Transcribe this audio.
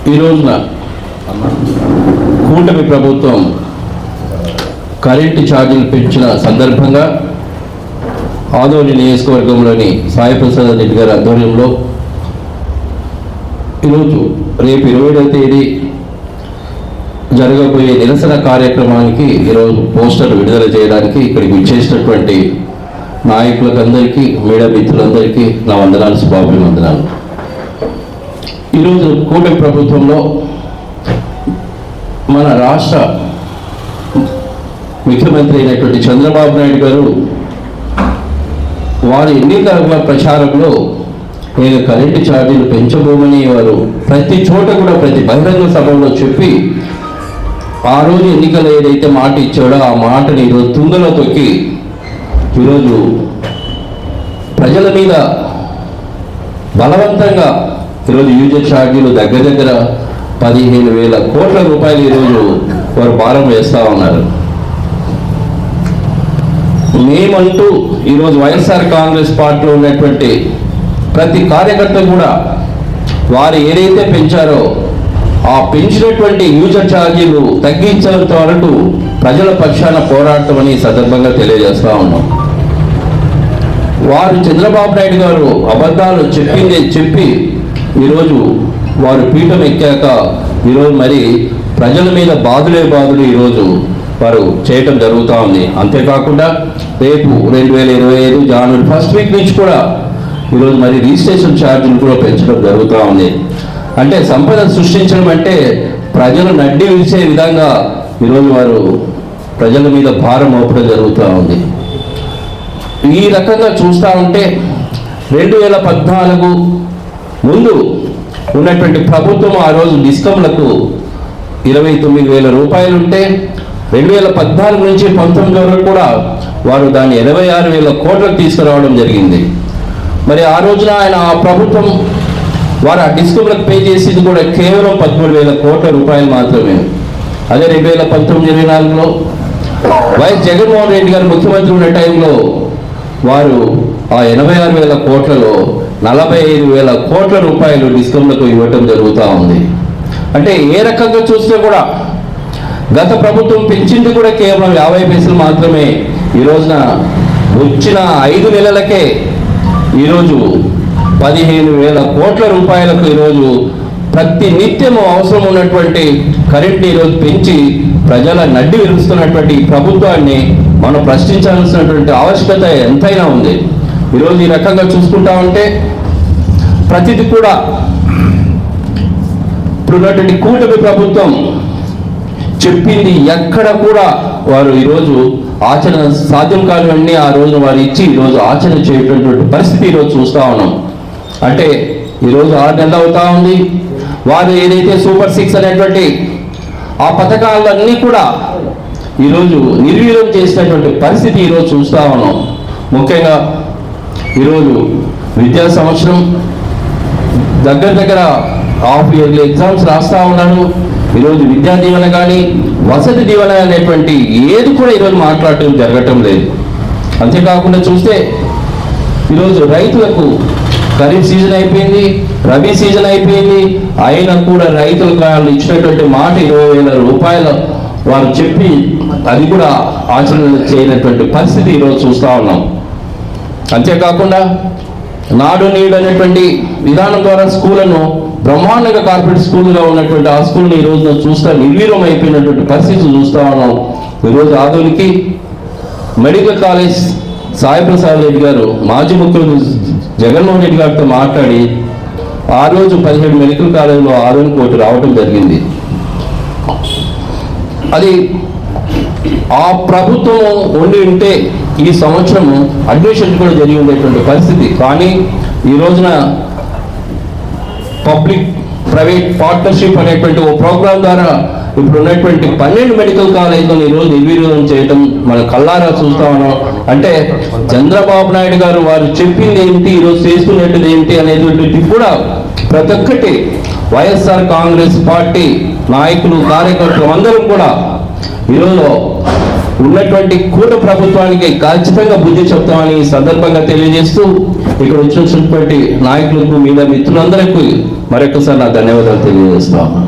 ఈ రోజున కూటమి ప్రభుత్వం కరెంటు ఛార్జీలు పెంచిన సందర్భంగా ఆదోని నియోజకవర్గంలోని సాయి ప్రసాద్ రెడ్డి గారి ఆధ్వర్యంలో ఈరోజు రేపు 27వ తేదీ జరగబోయే నిరసన కార్యక్రమానికి ఈరోజు పోస్టర్ విడుదల చేయడానికి ఇక్కడికి విచ్చేసినటువంటి నాయకులందరికీ, మీడియా మిత్రులందరికీ నా వందనాలు, శుభాభివందనాలు. ఈరోజు కూటమి ప్రభుత్వంలో మన రాష్ట్ర ముఖ్యమంత్రి అయినటువంటి చంద్రబాబు నాయుడు గారు వారి ఎన్నికల ప్రచారంలో నేను కరెంటు ఛార్జీలు పెంచబోమని వారు ప్రతి చోట కూడా ప్రతి బహిరంగ సభలో చెప్పి ఆ రోజు ఎన్నికలు ఏదైతే మాట ఇచ్చాడో ఆ మాటని ఈరోజు తుంగలో తొక్కి ఈరోజు ప్రజల మీద బలవంతంగా ఈరోజు యూజర్ ఛార్జీలు దగ్గర 15,000 కోట్ల రూపాయలు ఈరోజు వారు భారం వేస్తూ ఉన్నారు. మేమంటూ ఈరోజు వైఎస్ఆర్ కాంగ్రెస్ పార్టీలో ఉన్నటువంటి ప్రతి కార్యకర్త కూడా వారు ఏదైతే పెంచారో ఆ పెంచినటువంటి యూజర్ ఛార్జీలు తగ్గించేంత వరకు ప్రజల పక్షాన పోరాడతామని సందర్భంగా తెలియజేస్తూ ఉన్నాం. వారు చంద్రబాబు నాయుడు గారు అబద్ధాలు చెప్పిందే చెప్పి ఈరోజు వారు పీఠం ఎక్కాక ఈరోజు మరి ప్రజల మీద బాధులే బాధులు ఈరోజు వారు చేయటం జరుగుతూ ఉంది. అంతేకాకుండా రేపు 2025 జనవరి 1st వీక్ నుంచి కూడా ఈరోజు మరి రిజిస్ట్రేషన్ ఛార్జీలు కూడా పెంచడం జరుగుతూ ఉంది. అంటే సంపద సృష్టించడం అంటే ప్రజలు నడ్డి విరిచే విధంగా ఈరోజు వారు ప్రజల మీద భారం మోపడం జరుగుతూ ఉంది. ఈ రకంగా చూస్తూ ఉంటే 2014 ముందు ఉన్నటువంటి ప్రభుత్వం ఆ రోజు డిస్కంలకు 29,000 రూపాయలు ఉంటే 2014 నుంచి 19 వరకు కూడా వారు దాన్ని 86,000 కోట్లకు తీసుకురావడం జరిగింది. మరి ఆ రోజున ఆయన ఆ ప్రభుత్వం వారు ఆ డిస్కంలకు పే చేసింది కూడా కేవలం 13,000 కోట్ల రూపాయలు మాత్రమే. అదే 2019-24లో వైఎస్ జగన్మోహన్ రెడ్డి గారు ముఖ్యమంత్రి ఉన్న టైంలో వారు ఆ 86,000 కోట్లలో 45,000 కోట్ల రూపాయలు డిస్కంలకు ఇవ్వటం జరుగుతూ ఉంది. అంటే ఏ రకంగా చూస్తే కూడా గత ప్రభుత్వం పెంచింది కూడా కేవలం 50 పైసలు మాత్రమే. ఈ రోజున వచ్చిన 5 నెలలకే ఈరోజు 15,000 కోట్ల రూపాయలకు ఈరోజు ప్రతి నిత్యము అవసరం ఉన్నటువంటి కరెంట్ ఈరోజు పెంచి ప్రజల నడ్డి విరుస్తున్నటువంటి ప్రభుత్వాన్ని మనం ప్రశ్నించాల్సినటువంటి ఆవశ్యకత ఎంతైనా ఉంది. ఈరోజు ఈ రకంగా చూసుకుంటా ఉంటే ప్రతిది కూడా ఇప్పుడున్నటువంటి కూటమి ప్రభుత్వం చెప్పింది ఎక్కడ కూడా వారు ఈరోజు ఆచరణ సాధ్యం కానివన్నీ ఆ రోజు వారు ఇచ్చి ఈరోజు ఆచరణ చేయటువంటి పరిస్థితి ఈరోజు చూస్తూ ఉన్నాం. అంటే ఈరోజు 6 నెలలు అవుతా ఉంది. వారు ఏదైతే సూపర్ 6 అనేటువంటి ఆ పథకాలన్నీ కూడా ఈరోజు నిర్వీర్యం చేసినటువంటి పరిస్థితి ఈరోజు చూస్తూ ఉన్నాం. ముఖ్యంగా ఈరోజు విద్యా సంవత్సరం దగ్గర హాఫ్ ఇయర్లీ ఎగ్జామ్స్ రాస్తూ ఉన్నాను. ఈరోజు విద్యా దీవెన కానీ వసతి దీవెన అనేటువంటి ఏది కూడా ఈరోజు మాట్లాడటం జరగటం లేదు. అంతేకాకుండా చూస్తే ఈరోజు రైతులకు ఖరీఫ్ సీజన్ అయిపోయింది, రబీ సీజన్ అయిపోయింది, అయినా కూడా రైతులకు వాళ్ళు ఇచ్చినటువంటి మాట 20,000 రూపాయలు వారు చెప్పి అది కూడా ఆచరణ చేయనటువంటి పరిస్థితి ఈరోజు చూస్తూ ఉన్నాం. అంతేకాకుండా నాడు నేడు అనేటువంటి విధానం ద్వారా స్కూళ్లను బ్రహ్మాండంగా కార్పొరేట్ స్కూల్గా ఉన్నటువంటి ఆ స్కూల్ని ఈ రోజున చూస్తా నిర్వీర్యం అయిపోయినటువంటి పరిస్థితి చూస్తూ ఉన్నాం. ఈరోజు ఆదోనికి మెడికల్ కాలేజ్ సాయి ప్రసాద్ రెడ్డి గారు మాజీ ముఖ్యమంత్రి జగన్మోహన్ రెడ్డి గారితో మాట్లాడి ఆ రోజు 17 మెడికల్ కాలేజీలో ఆదోని కోటి రావడం జరిగింది. అది ఆ ప్రభుత్వం ఉండి ఉంటే ఈ సంవత్సరము అడ్మిషన్ కూడా జరిగి ఉండేటువంటి పరిస్థితి. కానీ ఈ రోజున పబ్లిక్ ప్రైవేట్ పార్ట్నర్షిప్ అనేటువంటి ఓ ప్రోగ్రాం ద్వారా ఇప్పుడు ఉన్నటువంటి 12 మెడికల్ కాలేజీలను ఈరోజు నిర్వీర్యం చేయడం మన కళ్ళారా చూస్తా ఉన్నాం. అంటే చంద్రబాబు నాయుడు గారు వారు చెప్పింది ఏమిటి, ఈరోజు చేస్తున్నట్టుది ఏమిటి అనేటువంటి కూడా ప్రతి ఒక్కటి వైఎస్ఆర్ కాంగ్రెస్ పార్టీ నాయకులు కార్యకర్తలు అందరం కూడా ఈరోజు ఉన్నటువంటి కూట ప్రభుత్వానికి ఖచ్చితంగా బుద్ధి చెప్తామని ఈ సందర్భంగా తెలియజేస్తూ ఇక్కడ వచ్చినటువంటి నాయకులకు మీద మిత్రులందరికీ మరొకసారి నా ధన్యవాదాలు తెలియజేస్తాను.